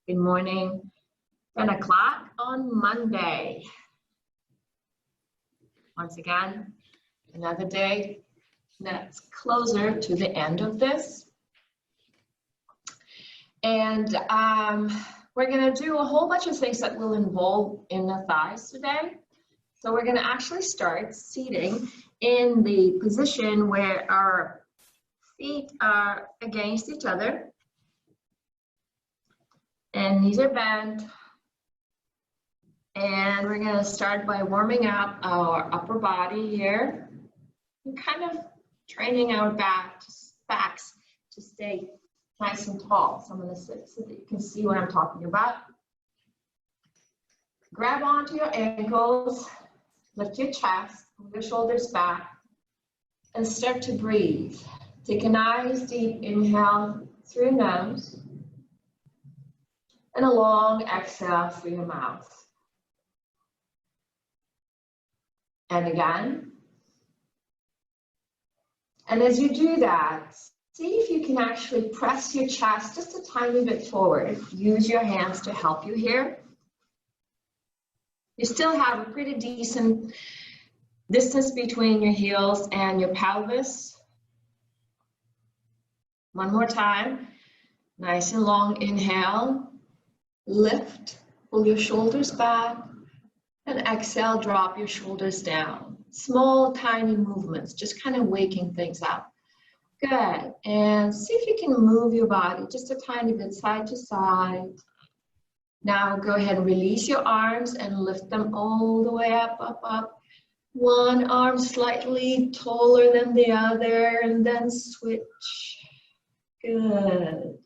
Good morning. 10 o'clock on Monday. Once again, another day that's closer to the end of this. And we're going to do a whole bunch of things that will involve inner thighs today. So we're going to actually start seating in the position where our feet are against each other and knees are bent. And we're going to start by warming up our upper body here and kind of training our backs to stay nice and tall. So I'm going to sit so that you can see what I'm talking about. Grab onto your ankles, lift your chest, pull your shoulders back, and start to breathe. Take a nice deep inhale through your nose and a long exhale through your mouth. And again. And as you do that, see if you can actually press your chest just a tiny bit forward. Use your hands to help you here. You still have a pretty decent distance between your heels and your pelvis. One more time. Nice and long inhale. Lift, pull your shoulders back. And exhale, drop your shoulders down. Small, tiny movements, just kind of waking things up. Good. And see if you can move your body just a tiny bit side to side. Now go ahead and release your arms and lift them all the way up, up, up. One arm slightly taller than the other, and then switch. Good.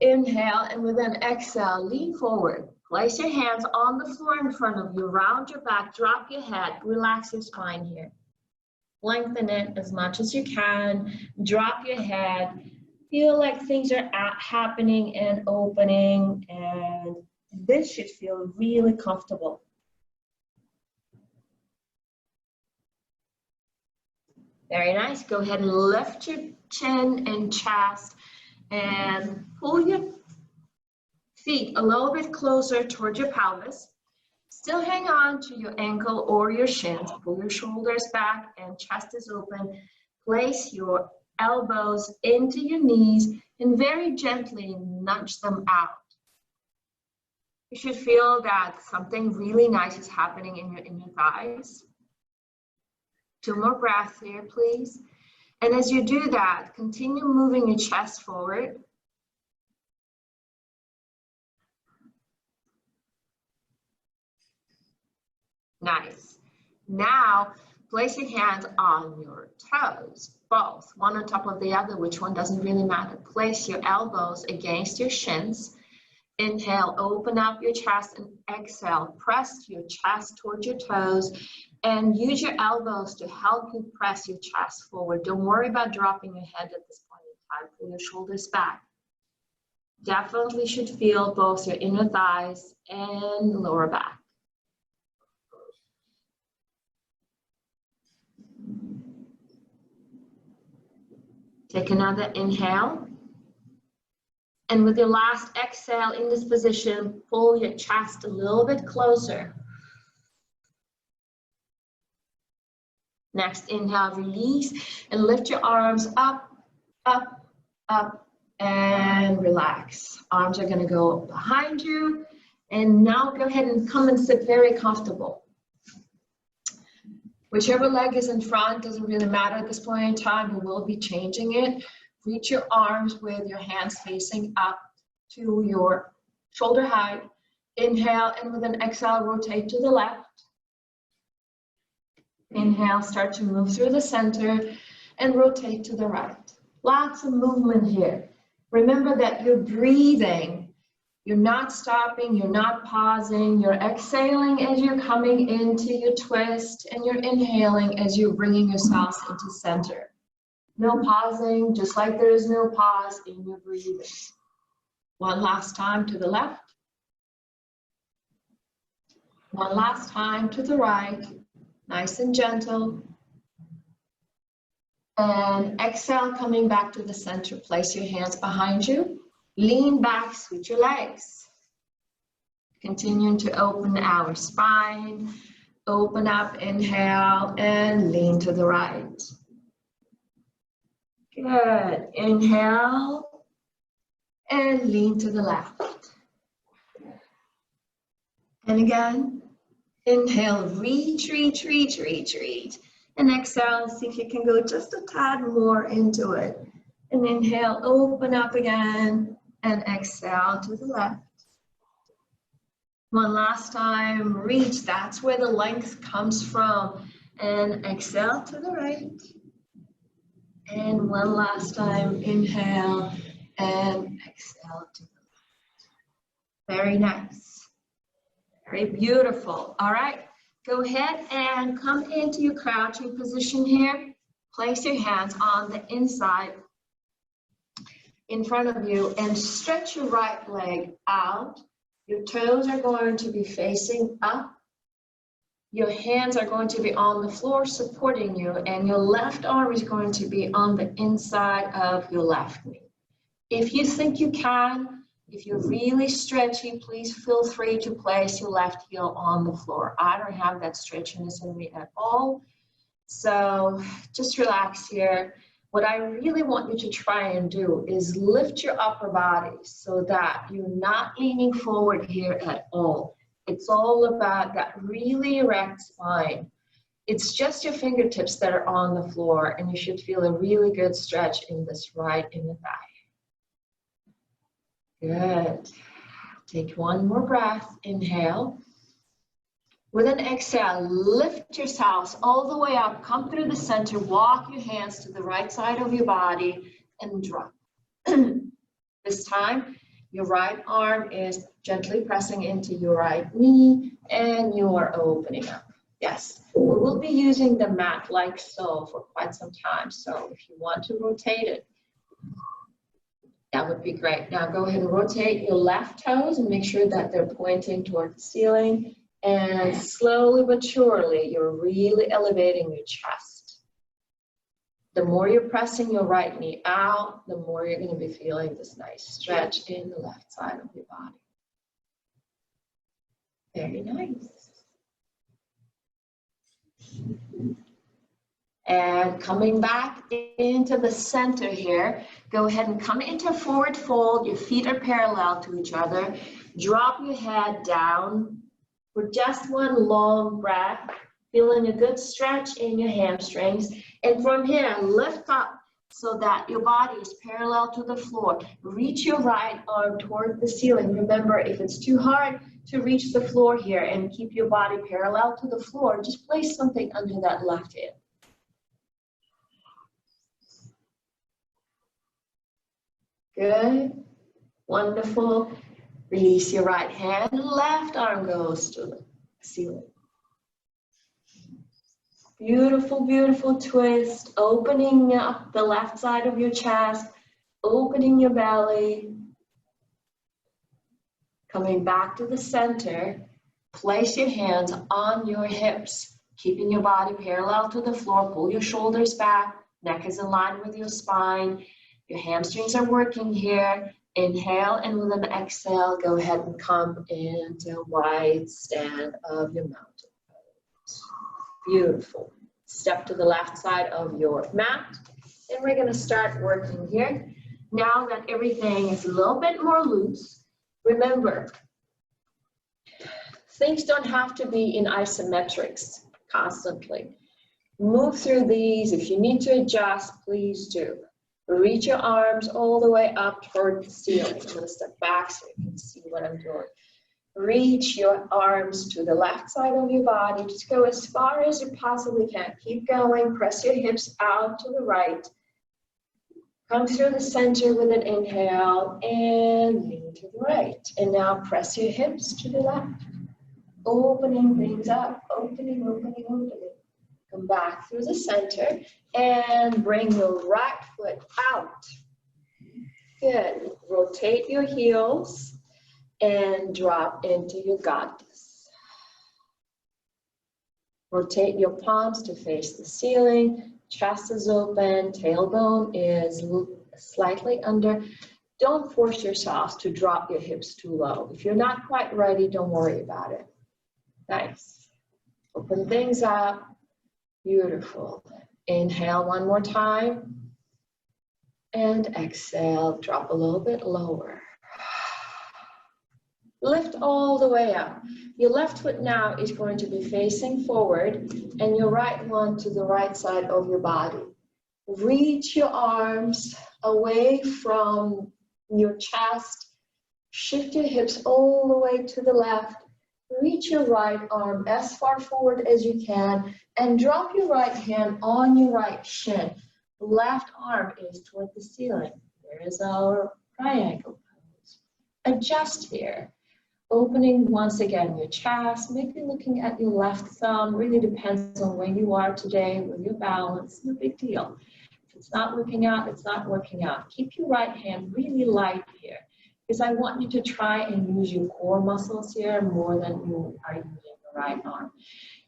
Inhale, and with an exhale, lean forward. Place your hands on the floor in front of you, round your back, drop your head, relax your spine here. Lengthen it as much as you can, drop your head, feel like things are happening and opening, and this should feel really comfortable. Very nice. Go ahead and lift your chin and chest and pull your feet a little bit closer towards your pelvis. Still hang on to your ankle or your shins. Pull your shoulders back and chest is open. Place your elbows into your knees and very gently nudge them out. You should feel that something really nice is happening in your thighs. 2 more breaths here, please. And as you do that, continue moving your chest forward. Nice. Now, place your hands on your toes, both, one on top of the other, which one doesn't really matter. Place your elbows against your shins. Inhale, open up your chest, and exhale, press your chest towards your toes, and use your elbows to help you press your chest forward. Don't worry about dropping your head at this point in time. Pull your shoulders back. Definitely should feel both your inner thighs and lower back. Take another inhale. And with your last exhale in this position, pull your chest a little bit closer. Next inhale, release and lift your arms up, up, up, and relax. Arms are going to go behind you. And now go ahead and come and sit very comfortable. Whichever leg is in front, doesn't really matter at this point in time, we will be changing it. Reach your arms with your hands facing up to your shoulder height. Inhale, and with an exhale, rotate to the left. Inhale, start to move through the center and rotate to the right. Lots of movement here. Remember that you're breathing. You're not stopping, you're not pausing, you're exhaling as you're coming into your twist, and you're inhaling as you're bringing yourselves into center. No pausing, just like there is no pause in your breathing. One last time to the left. One last time to the right, nice and gentle. And exhale, coming back to the center. Place your hands behind you. Lean back, switch your legs. Continuing to open our spine. Open up, inhale, and lean to the right. Good. Inhale, and lean to the left. And again, inhale, reach, reach, reach, reach, reach. And exhale, see if you can go just a tad more into it. And inhale, open up again, and exhale to the left. One last time, reach, that's where the length comes from. And exhale to the right. And one last time, inhale and exhale to the left. Very nice. Very beautiful. All right, go ahead and come into your crouching position here. Place your hands on the inside in front of you and stretch your right leg out. Your toes are going to be facing up. Your hands are going to be on the floor supporting you, and your left arm is going to be on the inside of your left knee. If you think you can, if you're really stretchy, please feel free to place your left heel on the floor. I don't have that stretchiness in me at all. So just relax here. What I really want you to try and do is lift your upper body so that you're not leaning forward here at all. It's all about that really erect spine. It's just your fingertips that are on the floor, and you should feel a really good stretch in this right inner thigh. Good. Take one more breath. Inhale. With an exhale, lift yourselves all the way up. Come through the center. Walk your hands to the right side of your body and drop. This time, your right arm is gently pressing into your right knee, and you are opening up. Yes, we will be using the mat like so for quite some time. So if you want to rotate it, that would be great. Now go ahead and rotate your left toes and make sure that they're pointing toward the ceiling. And slowly but surely, you're really elevating your chest. The more you're pressing your right knee out, the more you're going to be feeling this nice stretch in the left side of your body. Very nice. And coming back into the center here, go ahead and come into a forward fold. Your feet are parallel to each other. Drop your head down for just one long breath, feeling a good stretch in your hamstrings. And from here, lift up so that your body is parallel to the floor. Reach your right arm toward the ceiling. Remember, if it's too hard to reach the floor here and keep your body parallel to the floor, just place something under that left hand. Good, wonderful. Release your right hand, left arm goes to the ceiling. Beautiful, beautiful twist, opening up the left side of your chest, opening your belly. Coming back to the center, place your hands on your hips, keeping your body parallel to the floor. Pull your shoulders back, neck is in line with your spine. Your hamstrings are working here. Inhale, and with an exhale, go ahead and come into a wide stand of your mountain pose. Beautiful. Step to the left side of your mat, and we're going to start working here. Now that everything is a little bit more loose, remember, things don't have to be in isometrics constantly. Move through these. If you need to adjust, please do. Reach your arms all the way up toward the ceiling. I'm going to step back so you can see what I'm doing. Reach your arms to the left side of your body. Just go as far as you possibly can. Keep going. Press your hips out to the right. Come through the center with an inhale and lean to the right. And now press your hips to the left. Opening things up. Opening, opening, opening. Come back through the center and bring your right foot out. Good. Rotate your heels and drop into your goddess. Rotate your palms to face the ceiling. Chest is open. Tailbone is slightly under Don't force yourselves to drop your hips too low. If you're not quite ready, don't worry about it. Nice. Open things up. Beautiful. Inhale one more time. And exhale, drop a little bit lower. Lift all the way up. Your left foot now is going to be facing forward and your right one to the right side of your body. Reach your arms away from your chest. Shift your hips all the way to the left. Reach your right arm as far forward as you can and drop your right hand on your right shin. Left arm is toward the ceiling. There is our triangle pose. Adjust here. Opening once again your chest, maybe looking at your left thumb. Really depends on where you are today with your balance. No big deal. If it's not working out, it's not working out. Keep your right hand really light here, because I want you to try and use your core muscles here more than you are using the right arm.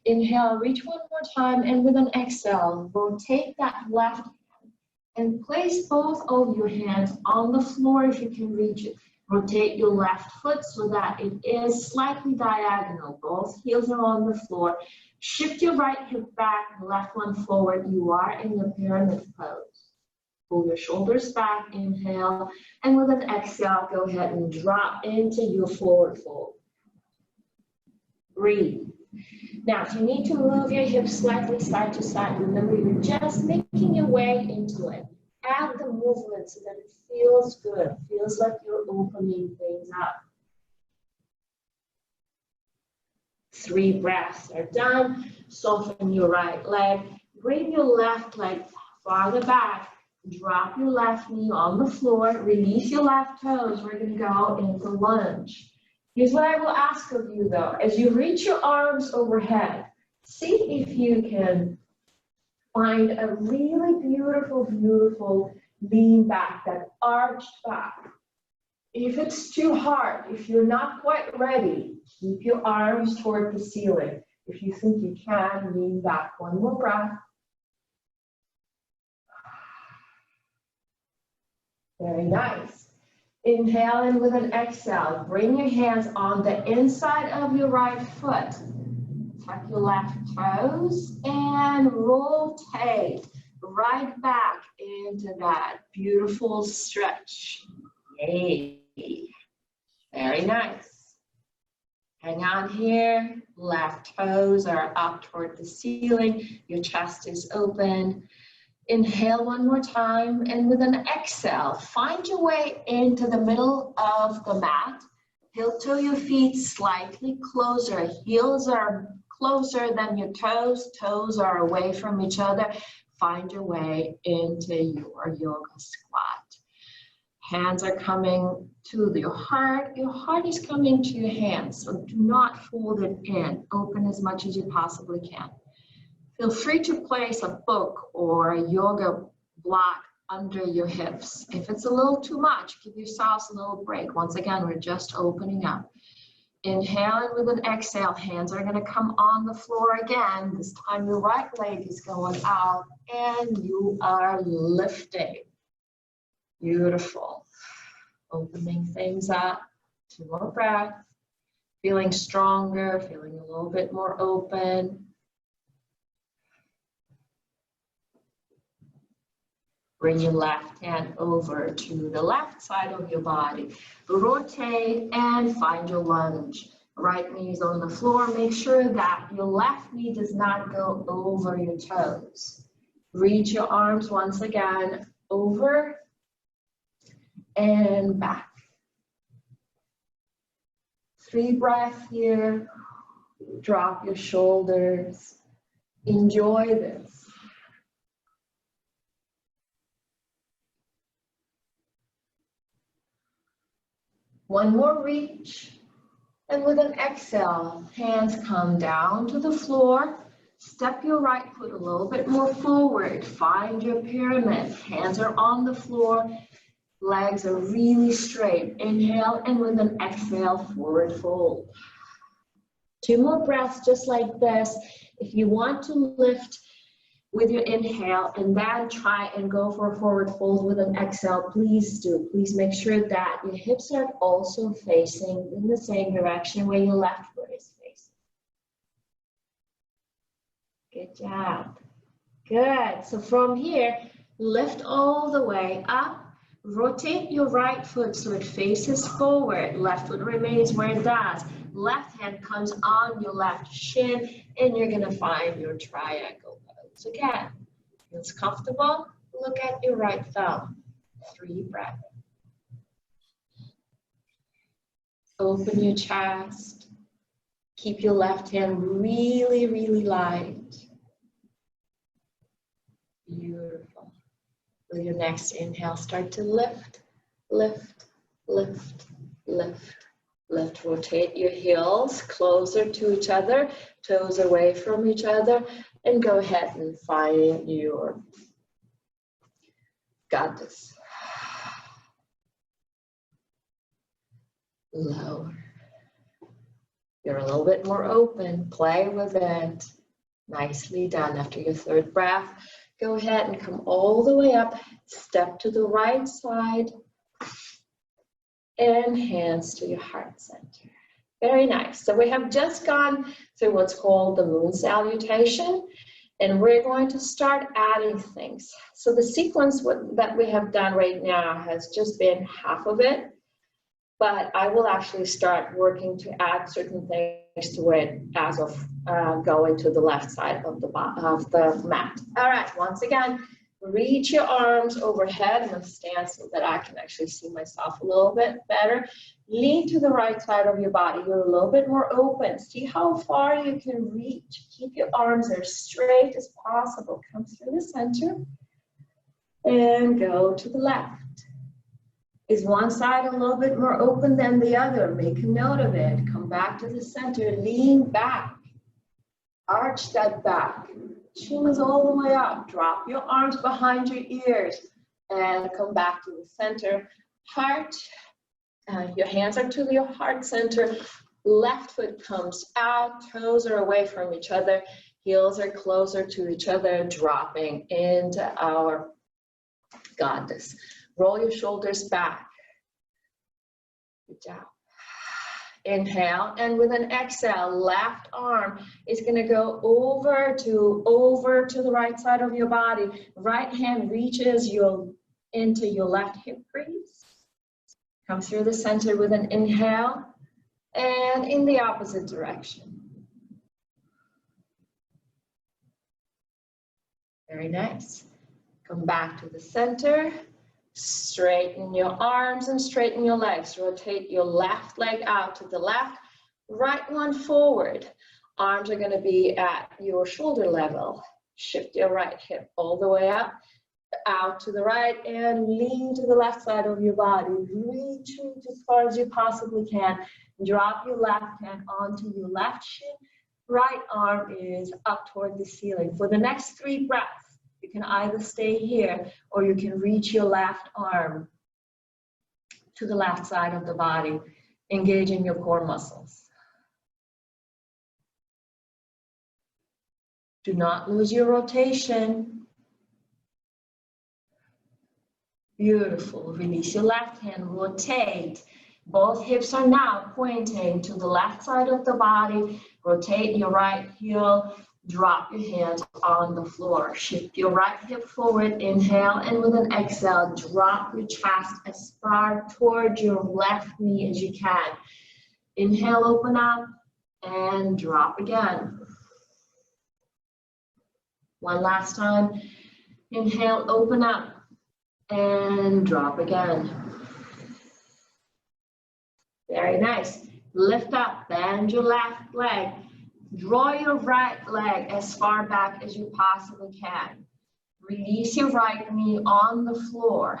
Inhale, reach one more time, and with an exhale, rotate that left hand and place both of your hands on the floor if you can reach it. Rotate your left foot so that it is slightly diagonal. Both heels are on the floor. Shift your right hip back, left one forward. You are in the pyramid pose. Pull your shoulders back, inhale, and with an exhale, go ahead and drop into your forward fold. Breathe. Now, if you need to move your hips slightly side to side, remember you're just making your way into it. Add the movement so that it feels good, feels like you're opening things up. 3 breaths are done. Soften your right leg. Bring your left leg farther back. Drop your left knee on the floor. Release your left toes. We're going to go into lunge. Here's what I will ask of you though. As you reach your arms overhead, see if you can find a really beautiful, beautiful lean back, that arched back. If it's too hard, if you're not quite ready, keep your arms toward the ceiling. If you think you can, lean back. One more breath. Very nice. Inhale in with an exhale. Bring your hands on the inside of your right foot. Tuck your left toes and rotate right back into that beautiful stretch. Yay. Very nice. Hang on here. Left toes are up toward the ceiling. Your chest is open. Inhale one more time, and with an exhale, find your way into the middle of the mat. Heel to your feet slightly closer. Heels are closer than your toes. Toes are away from each other. Find your way into your yoga squat. Hands are coming to your heart. Your heart is coming to your hands, so do not fold it in. Open as much as you possibly can. Feel free to place a book or a yoga block under your hips. If it's a little too much, give yourselves a little break. Once again, we're just opening up. Inhale, and with an exhale, hands are going to come on the floor again. This time your right leg is going out and you are lifting. Beautiful. Opening things up. 2 more breaths. Feeling stronger, feeling a little bit more open. Bring your left hand over to the left side of your body. Rotate and find your lunge. Right knee is on the floor. Make sure that your left knee does not go over your toes. Reach your arms once again over and back. 3 breaths here. Drop your shoulders. Enjoy this. One more reach, and with an exhale, hands come down to the floor. Step your right foot a little bit more forward. Find your pyramid. Hands are on the floor. Legs are really straight. Inhale, and with an exhale, forward fold. 2 more breaths just like this. If you want to lift with your inhale, and then try and go for a forward fold with an exhale. Please do. Please make sure that your hips are also facing in the same direction where your left foot is facing. Good job. Good. So from here, lift all the way up. Rotate your right foot so it faces forward. Left foot remains where it does. Left hand comes on your left shin, and you're going to find your triangle pose. Again, feels comfortable? Look at your right thumb. 3 breaths. Open your chest. Keep your left hand really, really light. Beautiful. With your next inhale, start to lift, lift, lift, lift, lift. Rotate your heels closer to each other, toes away from each other, and go ahead and find your goddess. Lower. You're a little bit more open. Play with it. Nicely done. After your 3rd breath, go ahead and come all the way up. Step to the right side. And hands to your heart center. Very nice. So we have just gone through what's called the moon salutation. And we're going to start adding things. So the sequence that we have done right now has just been half of it. But I will actually start working to add certain things to it as of going to the left side of the mat. All right, once again, reach your arms overhead. I'm going to stand so that I can actually see myself a little bit better. Lean to the right side of your body. You're a little bit more open. See how far you can reach. Keep your arms as straight as possible. Come through the center and go to the left. Is one side a little bit more open than the other? Make a note of it. Come back to the center. Lean back. Arch that back. Chin is all the way up. Drop your arms behind your ears and come back to the center. Heart. Your hands are to your heart center. Left foot comes out. Toes are away from each other. Heels are closer to each other. Dropping into our goddess. Roll your shoulders back. Good job. Inhale, and with an exhale, left arm is going to go over to the right side of your body. Right hand reaches into your left hip crease. Come through the center with an inhale, and in the opposite direction. Very nice. Come back to the center. Straighten your arms and straighten your legs. Rotate your left leg out to the left, right one forward. Arms are going to be at your shoulder level. Shift your right hip all the way up, out to the right, and lean to the left side of your body. Reach as far as you possibly can. Drop your left hand onto your left shin. Right arm is up toward the ceiling. For the next 3 breaths, you can either stay here or you can reach your left arm to the left side of the body, engaging your core muscles. Do not lose your rotation. Beautiful. Release your left hand, rotate. Both hips are now pointing to the left side of the body. Rotate your right heel. Drop your hands on the floor. Shift your right hip forward. Inhale, and with an exhale, drop your chest as far toward your left knee as you can. Inhale, open up, and drop again. One last time. Inhale, open up, and drop again. Very nice. Lift up, bend your left leg. Draw your right leg as far back as you possibly can. Release your right knee on the floor.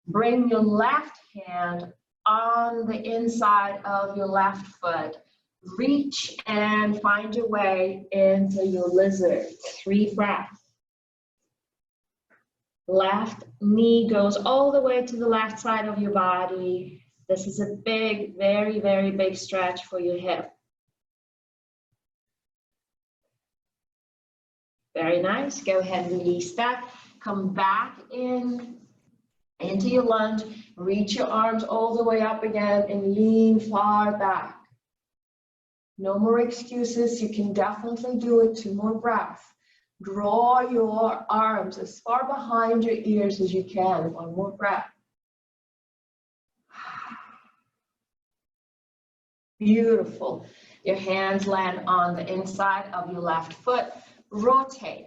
Bring your left hand on the inside of your left foot. Reach and find your way into your lizard. 3 breaths. Left knee goes all the way to the left side of your body. This is a big, very, very big stretch for your hip. Very nice. Go ahead and release that. Come back in into your lunge. Reach your arms all the way up again and lean far back. No more excuses. You can definitely do it. 2 more breaths. Draw your arms as far behind your ears as you can. 1 more breath. Beautiful. Your hands land on the inside of your left foot. Rotate.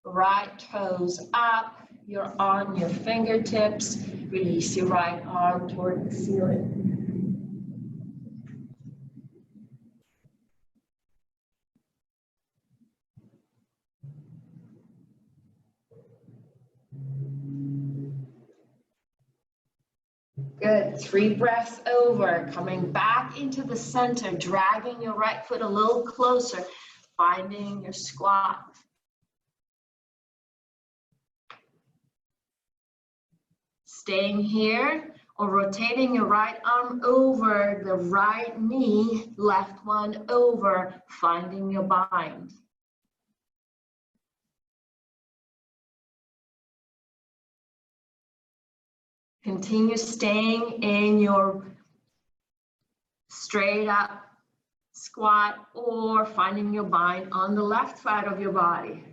Right toes up. You're on your fingertips. Release your right arm toward the ceiling. Good. 3 breaths over. Coming back into the center, dragging your right foot a little closer, finding your squat. Staying here or rotating your right arm over the right knee, left one over, finding your bind. Continue staying in your straight up squat or finding your bind on the left side of your body.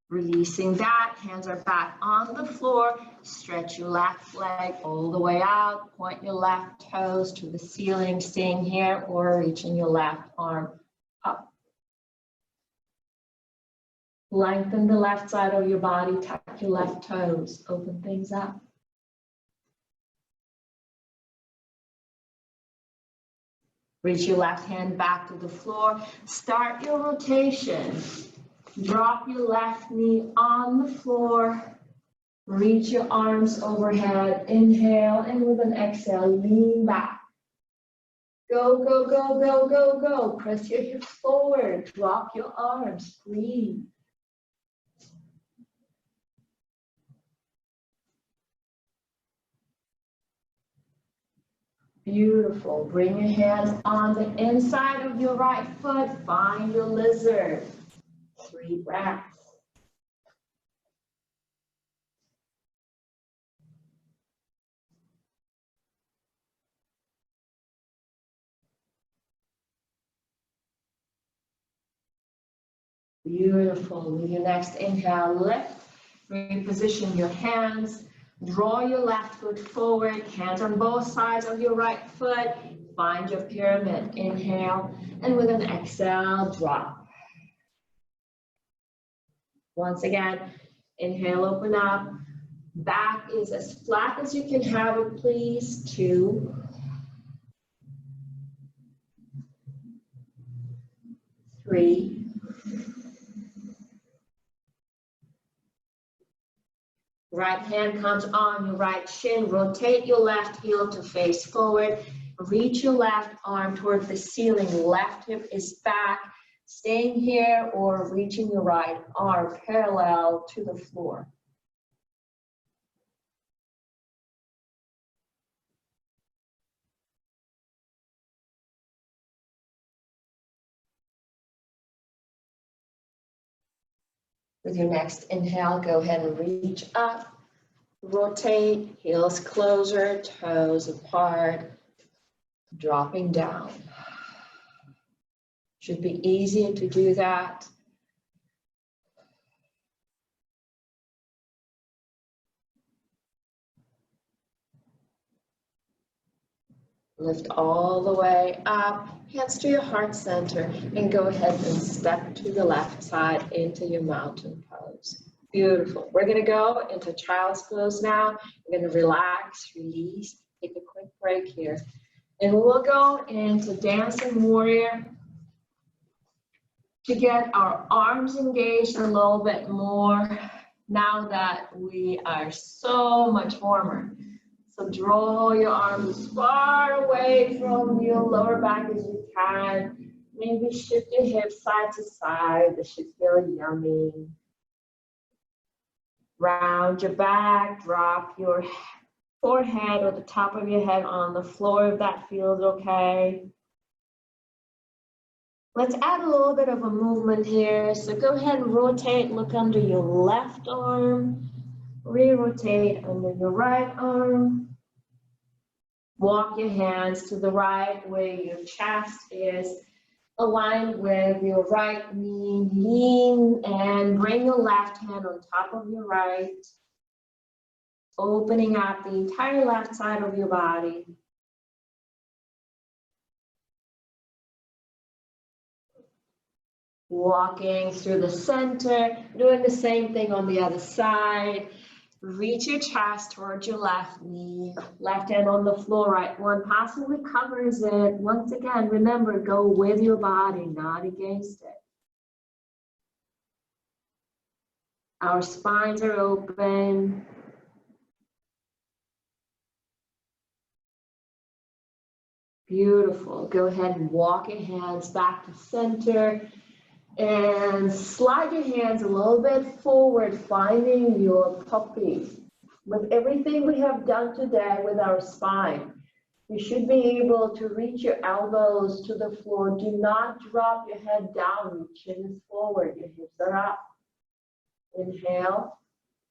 Releasing that, hands are back on the floor. Stretch your left leg all the way out. Point your left toes to the ceiling, staying here or reaching your left arm up. Lengthen the left side of your body, tuck your left toes, open things up. Reach your left hand back to the floor. Start your rotation. Drop your left knee on the floor. Reach your arms overhead. Inhale, and with an exhale, lean back. Go, go, go, go, go, go. Press your hips forward. Drop your arms. Breathe. Beautiful. Bring your hands on the inside of your right foot. Find your lizard. 3 breaths. Beautiful. With your next inhale, lift. Reposition your hands. Draw your left foot forward. Hands on both sides of your right foot. Find your pyramid. Inhale. And with an exhale, drop. Once again, inhale, open up. Back is as flat as you can have it, please. 2. 3. Right hand comes on your right shin. Rotate your left heel to face forward. Reach your left arm toward the ceiling. Left hip is back. Staying here or reaching your right arm parallel to the floor. With your next inhale, go ahead and reach up. Rotate, heels closer, toes apart, dropping down. Should be easy to do that. Lift all the way up, hands to your heart center, and go ahead and step to the left side into your mountain pose. Beautiful. We're going to go into child's pose now. We're going to relax, release, take a quick break here. And we'll go into dancing warrior to get our arms engaged a little bit more now that we are so much warmer. So draw your arms as far away from your lower back as you can. Maybe shift your hips side to side. This should feel yummy. Round your back, drop your forehead or the top of your head on the floor if that feels okay. Let's add a little bit of a movement here. So go ahead and rotate, look under your left arm, re-rotate under your right arm. Walk your hands to the right where your chest is aligned with your right knee. Lean and bring your left hand on top of your right, opening up the entire left side of your body. Walking through the center, doing the same thing on the other side. Reach your chest towards your left knee, left hand on the floor, right one possibly covers it. Once again, remember, go with your body, not against it. Our spines are open. Beautiful. Go ahead and walk your hands back to center. And slide your hands a little bit forward, finding your puppy. With everything we have done today with our spine, you should be able to reach your elbows to the floor. Do not drop your head down. Your chin is forward, your hips are up. Inhale,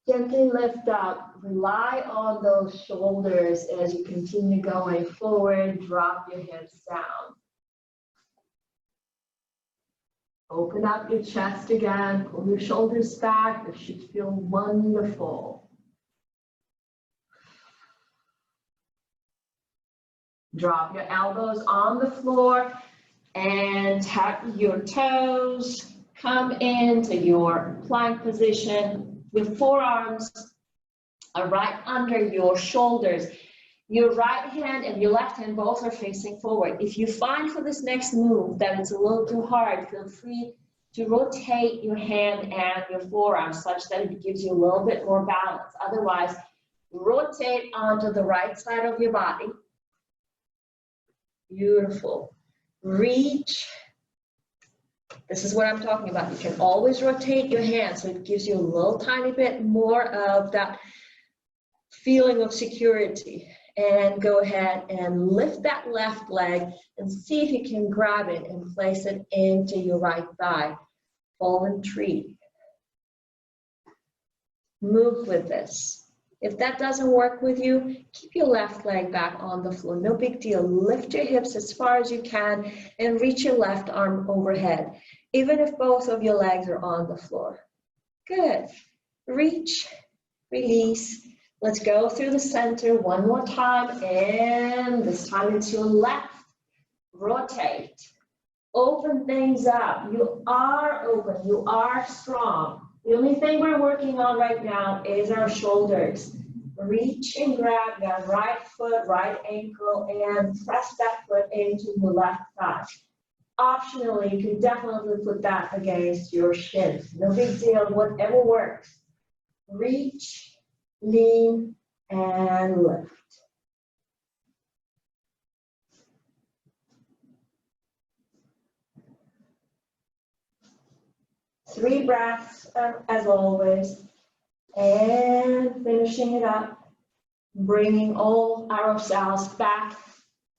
gently lift up. Rely on those shoulders as you continue going forward. Drop your hips down. Open up your chest again, pull your shoulders back. This should feel wonderful. Drop your elbows on the floor and tap your toes. Come into your plank position. Your forearms are right under your shoulders. Your right hand and your left hand both are facing forward. If you find for this next move that it's a little too hard, feel free to rotate your hand and your forearm such that it gives you a little bit more balance. Otherwise, rotate onto the right side of your body. Beautiful. Reach. This is what I'm talking about. You can always rotate your hands so it gives you a little tiny bit more of that feeling of security. And go ahead and lift that left leg and see if you can grab it and place it into your right thigh. Fallen tree. Move with this. If that doesn't work with you, keep your left leg back on the floor. No big deal. Lift your hips as far as you can and reach your left arm overhead, even if both of your legs are on the floor. Good. Reach, release. Let's go through the center one more time, and this time it's your left. Rotate. Open things up. You are open. You are strong. The only thing we're working on right now is our shoulders. Reach and grab that right foot, right ankle, and press that foot into your left thigh. Optionally, you can definitely put that against your shins. No big deal, whatever works. Reach. Lean and lift. Three breaths as always, and finishing it up, bringing all ourselves back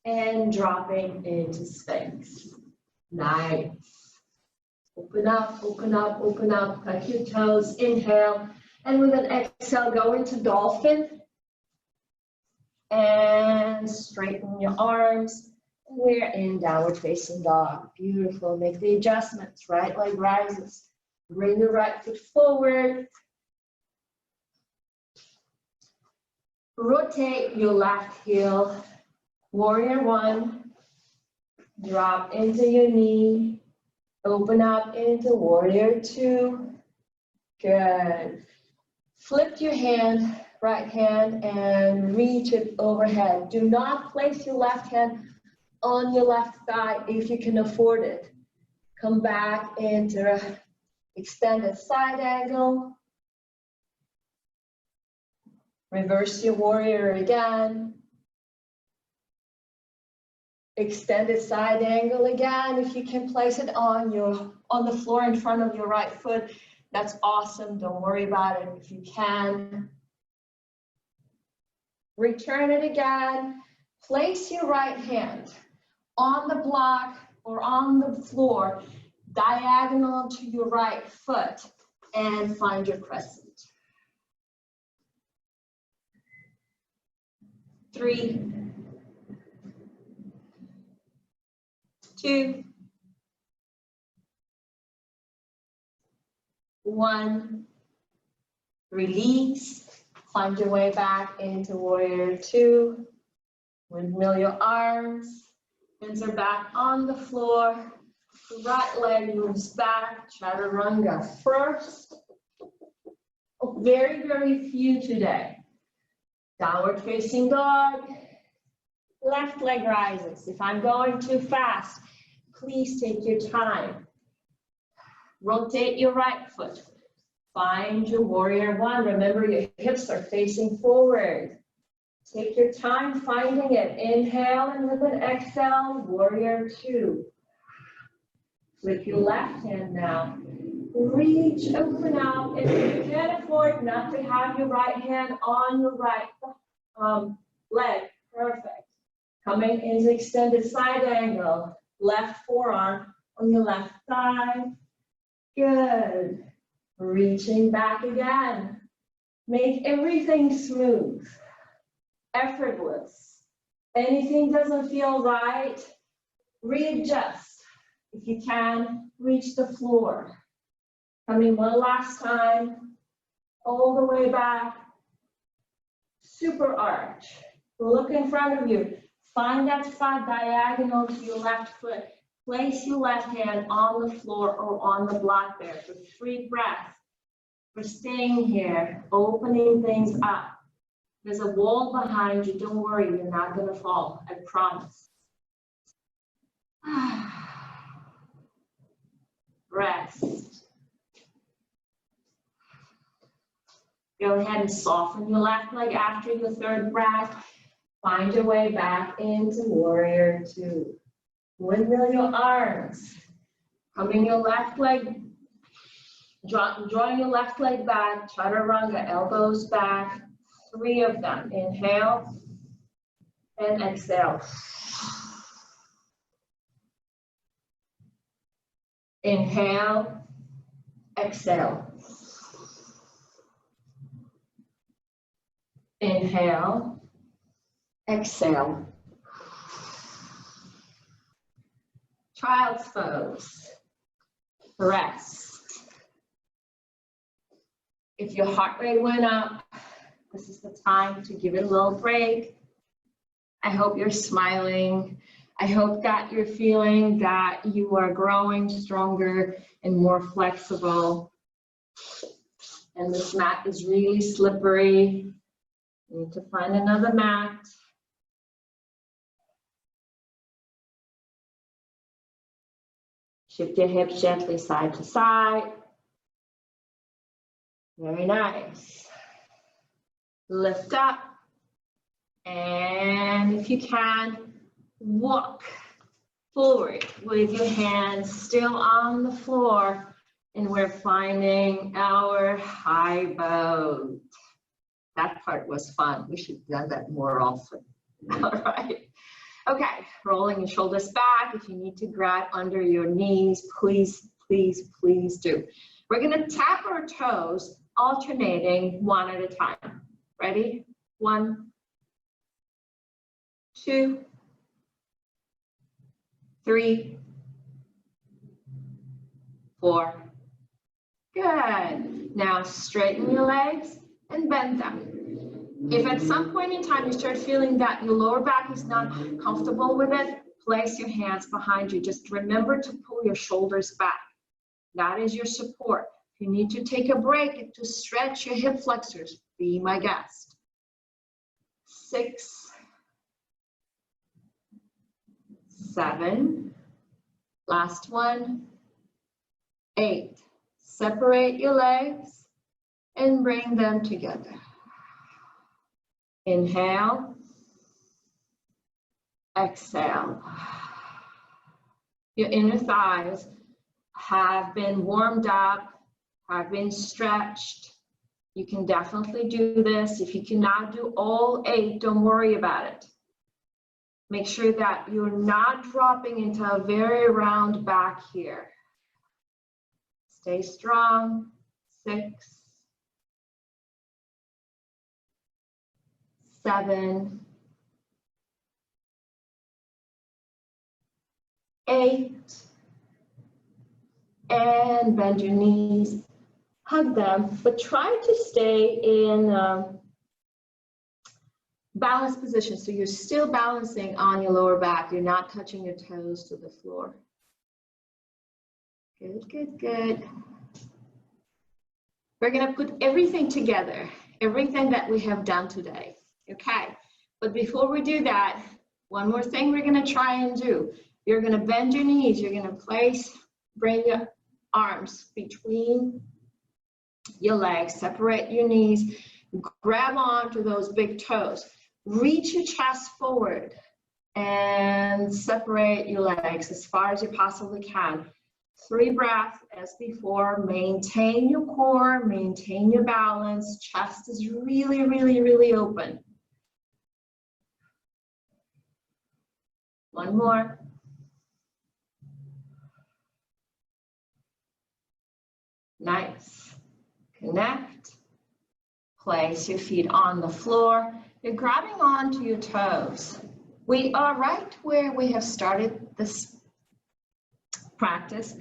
and dropping into Sphinx. Nice. Open up, open up, open up, touch your toes, inhale. And with an exhale, go into dolphin and straighten your arms. We're in downward facing dog. Beautiful. Make the adjustments. Right leg rises. Bring your right foot forward. Rotate your left heel. Warrior one. Drop into your knee. Open up into warrior two. Good. Flip your hand, right hand, and reach it overhead. Do not place your left hand on your left thigh if you can afford it. Come back into an extended side angle. Reverse your warrior again. Extended side angle again. If you can place it on the floor in front of your right foot, That's awesome. Don't worry about it if you can. Return it again. Place your right hand on the block or on the floor, diagonal to your right foot, and find your crescent. 3, 2, 1. Release. Find your way back into warrior 2. Windmill your arms. Hands are back on the floor. Right leg moves back. Chaturanga first. Very, very few today. Downward facing dog. Left leg rises. If I'm going too fast, please take your time. Rotate your right foot. Find your warrior 1. Remember, your hips are facing forward. Take your time finding it. Inhale, and with an exhale, warrior 2. With your left hand now, reach, open out. If you can't afford not to have your right hand on your right leg, perfect. Coming into extended side angle, left forearm on your left thigh. Good. Reaching back again. Make everything smooth, effortless. Anything doesn't feel right, readjust. If you can, reach the floor. Coming one last time, all the way back. Super arch. Look in front of you. Find that spot diagonal to your left foot. Place your left hand on the floor or on the block there for 3 breaths. We're staying here, opening things up. There's a wall behind you. Don't worry, you're not going to fall. I promise. Rest. Go ahead and soften your left leg after your 3rd breath. Find your way back into warrior 2. Windmill your arms. Coming your left leg, drawing your left leg back, chaturanga, elbows back. 3 of them. Inhale and exhale. Inhale, exhale. Inhale, exhale. Child's pose. Rest. If your heart rate went up, this is the time to give it a little break. I hope you're smiling. I hope that you're feeling that you are growing stronger and more flexible. And this mat is really slippery. You need to find another mat. Shift your hips gently side to side. Very nice. Lift up. And if you can, walk forward with your hands still on the floor. And we're finding our high boat. That part was fun. We should have done that more often. All right. Okay, rolling your shoulders back. If you need to grab under your knees, please, please, please do. We're going to tap our toes, alternating one at a time. Ready? 1, 2, 3, 4. Good. Now straighten your legs and bend them. If at some point in time you start feeling that your lower back is not comfortable with it, place your hands behind you. Just remember to pull your shoulders back. That is your support. If you need to take a break to stretch your hip flexors, be my guest. 6, 7, last one, 8. Separate your legs and bring them together. Inhale, exhale. Your inner thighs have been warmed up. have been stretched. You can definitely do this. If you cannot do all 8, don't worry about it. Make sure that you're not dropping into a very round back here. Stay strong. 6, 7, 8, and bend your knees, hug them, but try to stay in balanced position. So you're still balancing on your lower back. You're not touching your toes to the floor. Good, good, good. We're gonna put everything together, everything that we have done today, okay? But before we do that, one more thing we're gonna try and do. You're gonna bend your knees, you're gonna bring your arms between your legs, separate your knees, grab onto those big toes, reach your chest forward, and separate your legs as far as you possibly can. 3 breaths as before. Maintain your core, maintain your balance. Chest is really, really, really open. One more. Nice. Connect. Place your feet on the floor. You're grabbing onto your toes. We are right where we have started this practice.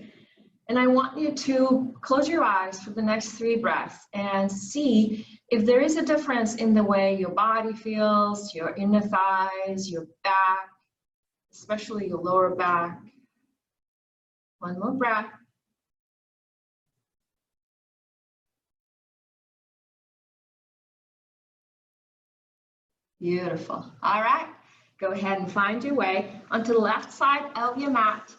And I want you to close your eyes for the next 3 breaths and see if there is a difference in the way your body feels, your inner thighs, your back, especially your lower back. One more breath. Beautiful. All right, go ahead and find your way onto the left side of your mat.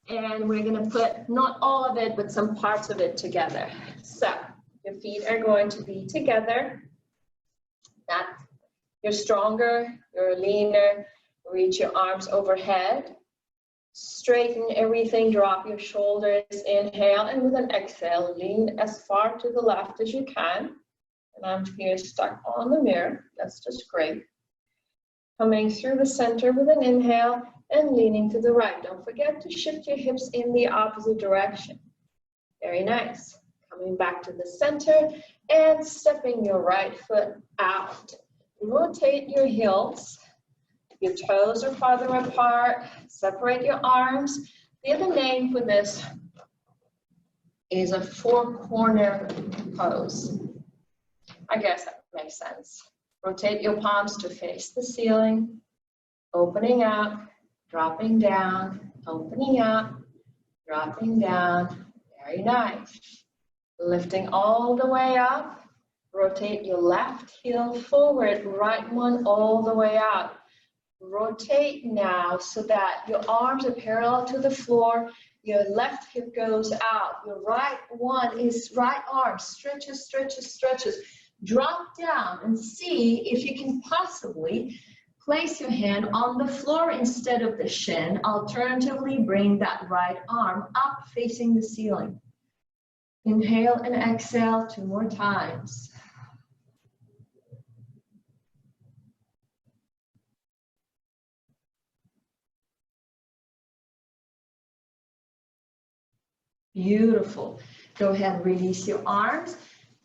And we're going to put not all of it, but some parts of it together. So your feet are going to be together. That you're stronger, you're leaner. Reach your arms overhead. Straighten everything, drop your shoulders, inhale, and with an exhale, lean as far to the left as you can. And I'm here stuck on the mirror. That's just great. Coming through the center with an inhale and leaning to the right. Don't forget to shift your hips in the opposite direction. Very nice. Coming back to the center and stepping your right foot out. Rotate your heels. Your toes are farther apart. Separate your arms. The other name for this is a 4-corner pose. I guess that makes sense. Rotate your palms to face the ceiling, opening up, dropping down, opening up, dropping down. Very nice. Lifting all the way up. Rotate your left heel forward, right one all the way out. Rotate now so that your arms are parallel to the floor. Your left hip goes out. Your right arm stretches, stretches, stretches. Drop down and see if you can possibly place your hand on the floor instead of the shin. Alternatively, bring that right arm up facing the ceiling. Inhale and exhale 2 more times. Beautiful. Go ahead and release your arms.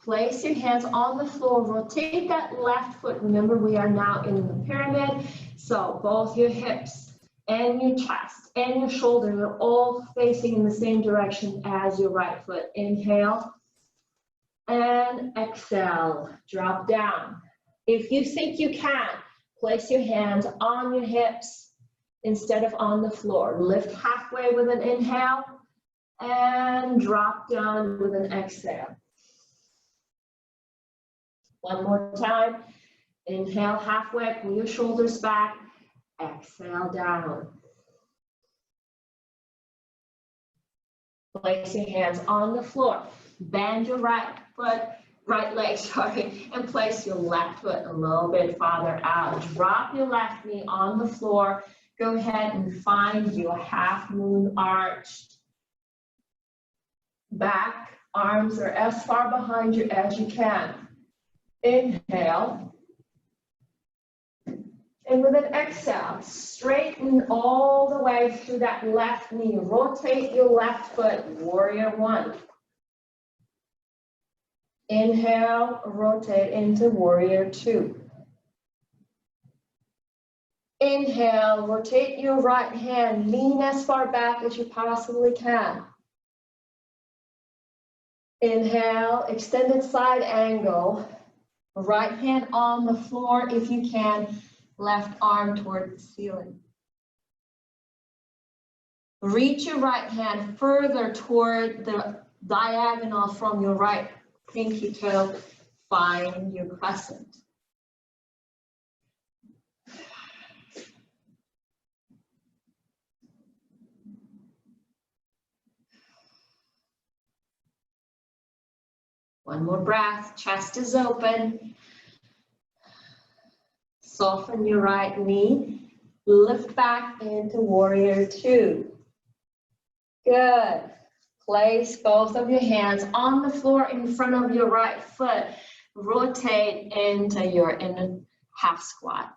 Place your hands on the floor. Rotate that left foot. Remember, we are now in the pyramid. So both your hips and your chest and your shoulders are all facing in the same direction as your right foot. Inhale and exhale. Drop down. If you think you can, place your hands on your hips instead of on the floor. Lift halfway with an inhale and drop down with an exhale. One more time. Inhale halfway, pull your shoulders back. Exhale down. Place your hands on the floor. Bend your right leg, and place your left foot a little bit farther out. Drop your left knee on the floor. Go ahead and find your half moon arch. Back Arms are as far behind you as you can. Inhale. And with an exhale, straighten all the way through that left knee. Rotate your left foot, warrior one. Inhale, rotate into warrior two. Inhale, rotate your right hand, lean as far back as you possibly can. Inhale, extended side angle. Right hand on the floor if you can. Left arm toward the ceiling. Reach your right hand further toward the diagonal from your right pinky toe. Find your crescent. One more breath, chest is open. Soften your right knee. Lift back into warrior two. Good. Place both of your hands on the floor in front of your right foot. Rotate into your inner half squat.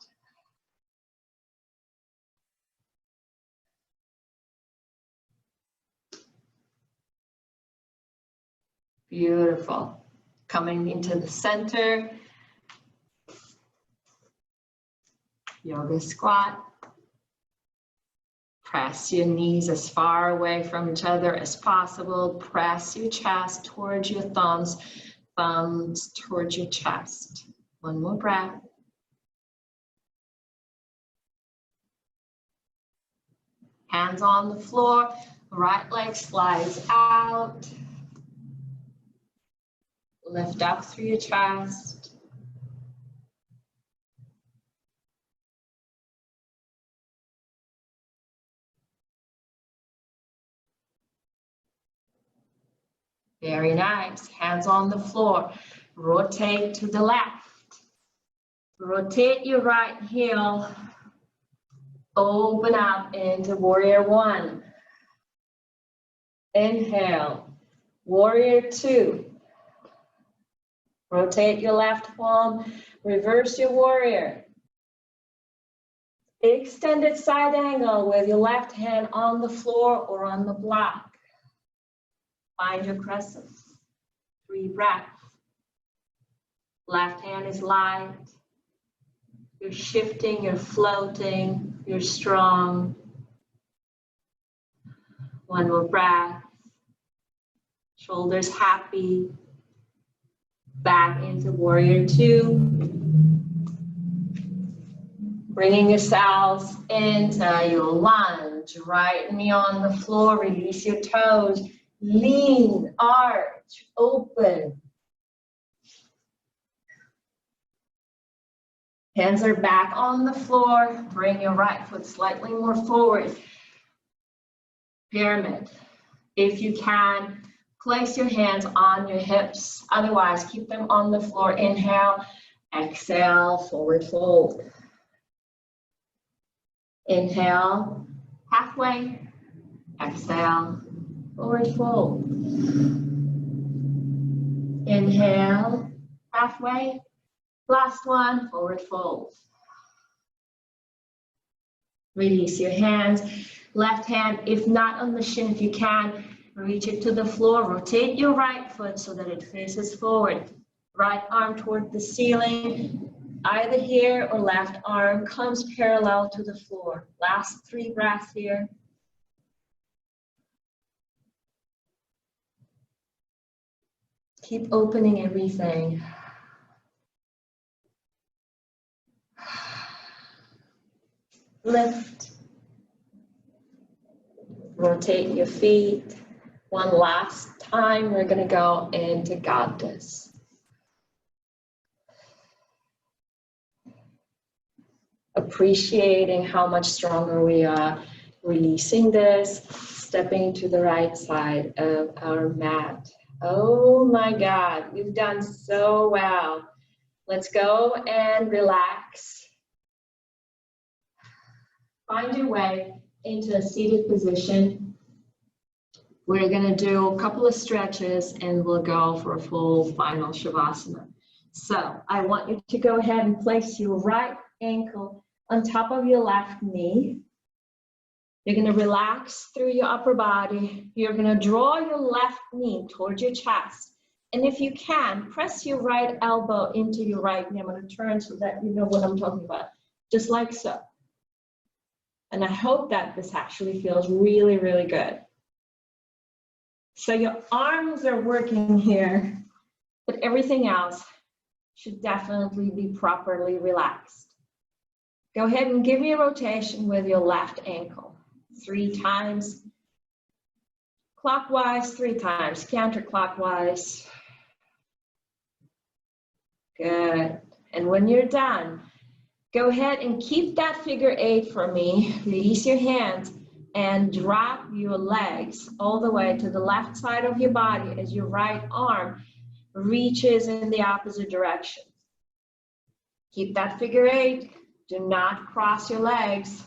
Beautiful. Coming into the center. Yoga squat. Press your knees as far away from each other as possible. Press your chest towards your thumbs, thumbs towards your chest. One more breath. Hands on the floor, right leg slides out. Lift up through your chest. Very nice. Hands on the floor. Rotate to the left. Rotate your right heel. Open up into warrior one. Inhale. Warrior two. Rotate your left palm. Reverse your warrior. Extended side angle with your left hand on the floor or on the block. Find your crescent. 3 breaths. Left hand is light. You're shifting, you're floating, you're strong. One more breath. Shoulders happy. Back into warrior two. Bringing yourselves into your lunge. Right knee on the floor. Release your toes. Lean, arch, open. Hands are back on the floor. Bring your right foot slightly more forward. Pyramid. If you can, place your hands on your hips. Otherwise, keep them on the floor. Inhale, exhale, forward fold. Inhale, halfway. Exhale, forward fold. Inhale, halfway. Last one, forward fold. Release your hands. Left hand, if not on the shin, if you can, reach it to the floor. Rotate your right foot so that it faces forward. Right arm toward the ceiling. Either here or left arm comes parallel to the floor. Last 3 breaths here. Keep opening everything. Lift. Rotate your feet. One last time, we're gonna go into goddess. Appreciating how much stronger we are. Releasing this, stepping to the right side of our mat. Oh my God, we've done so well. Let's go and relax. Find your way into a seated position. We're going to do a couple of stretches and we'll go for a full final Shavasana. So I want you to go ahead and place your right ankle on top of your left knee. You're going to relax through your upper body. You're going to draw your left knee towards your chest. And if you can, press your right elbow into your right knee. I'm going to turn so that you know what I'm talking about. Just like so. And I hope that this actually feels really, really good. So your arms are working here, but everything else should definitely be properly relaxed. Go ahead and give me a rotation with your left ankle. 3 times clockwise, 3 times counterclockwise. Good. And when you're done, go ahead and keep that figure 8 for me. Release your hands and drop your legs all the way to the left side of your body as your right arm reaches in the opposite direction. Keep that figure 8. Do not cross your legs.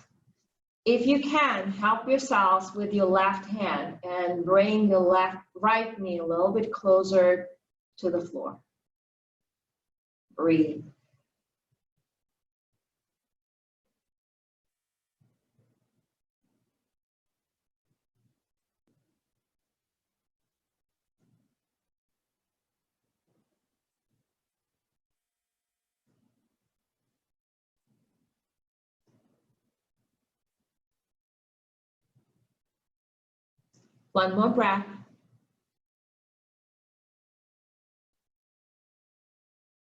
If you can, help yourselves with your left hand and bring your right knee a little bit closer to the floor. Breathe. One more breath.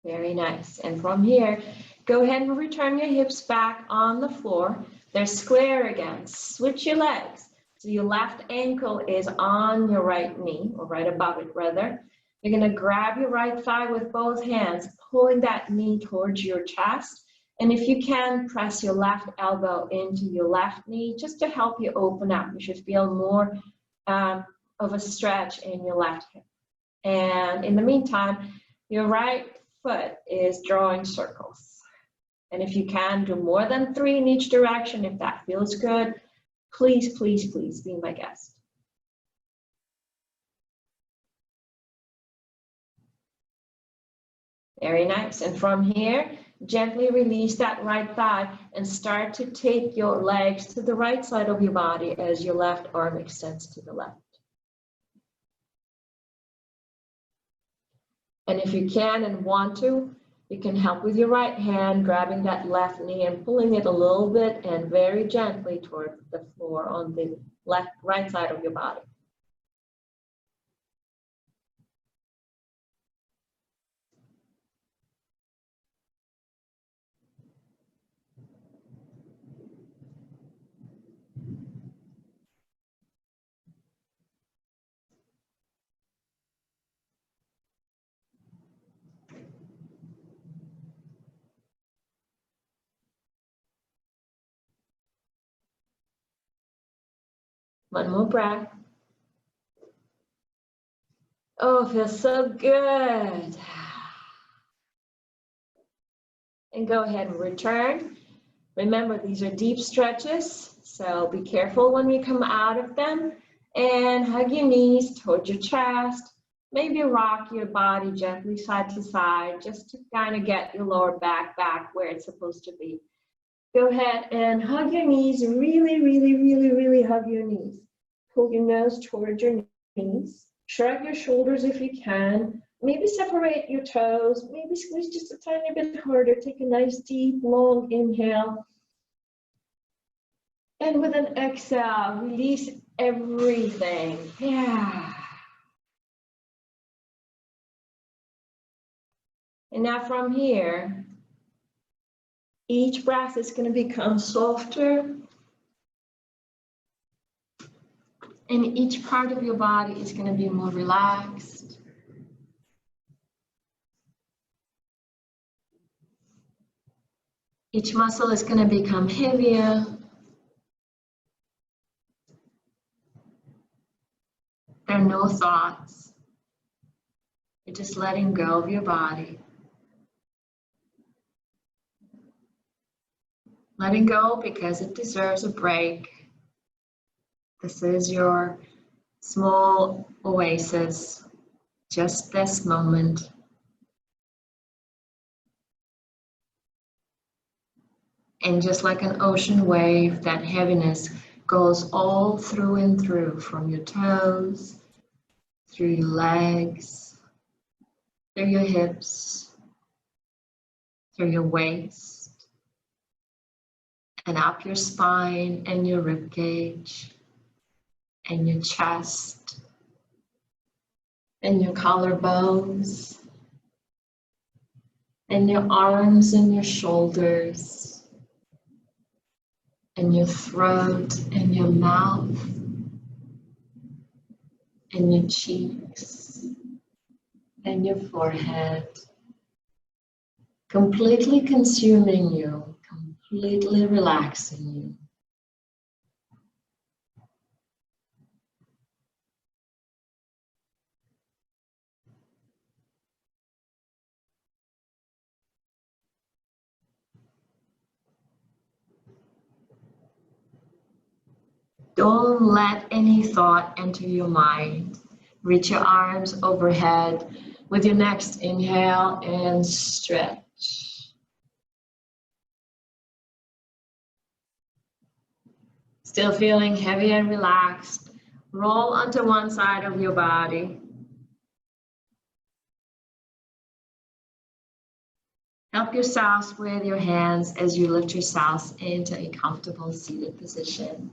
Very nice. And from here, go ahead and return your hips back on the floor. They're square again. Switch your legs. So your left ankle is on your right knee, or right above it rather. You're going to grab your right thigh with both hands, pulling that knee towards your chest. And if you can, press your left elbow into your left knee just to help you open up. You should feel more of a stretch in your left hip. And in the meantime, your right foot is drawing circles. And if you can, do more than 3 in each direction. If that feels good, please, please, please be my guest. Very nice. And from here, gently release that right thigh and start to take your legs to the right side of your body as your left arm extends to the left. And if you can and want to, you can help with your right hand, grabbing that left knee and pulling it a little bit and very gently toward the floor on the right side of your body. One more breath. Oh, feels so good. And go ahead and return. Remember, these are deep stretches, so be careful when you come out of them. And hug your knees towards your chest. Maybe rock your body gently side to side, just to kind of get your lower back where it's supposed to be. Go ahead and hug your knees. Really, really, really, really hug your knees. Pull your nose towards your knees. Shrug your shoulders if you can. Maybe separate your toes. Maybe squeeze just a tiny bit harder. Take a nice, deep, long inhale. And with an exhale, release everything. Yeah. And now from here, each breath is going to become softer. And each part of your body is going to be more relaxed. Each muscle is going to become heavier. There are no thoughts. You're just letting go of your body. Letting go because it deserves a break. This is your small oasis, just this moment. And just like an ocean wave, that heaviness goes all through and through, from your toes, through your legs, through your hips, through your waist, and up your spine and your rib cage, and your chest, and your collarbones, and your arms and your shoulders, and your throat and your mouth, and your cheeks, and your forehead, completely consuming you, completely relaxing you. Don't let any thought enter your mind. Reach your arms overhead with your next inhale and stretch. Still feeling heavy and relaxed, roll onto one side of your body. Help yourselves with your hands as you lift yourselves into a comfortable seated position.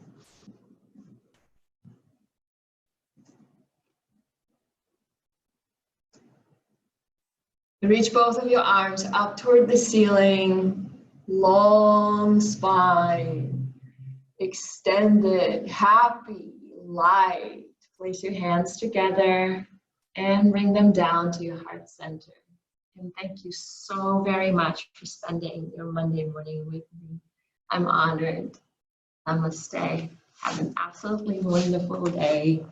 Reach both of your arms up toward the ceiling, long spine, extended, happy, light. Place your hands together and bring them down to your heart center. And thank you so very much for spending your Monday morning with me. I'm honored. Namaste. Have an absolutely wonderful day.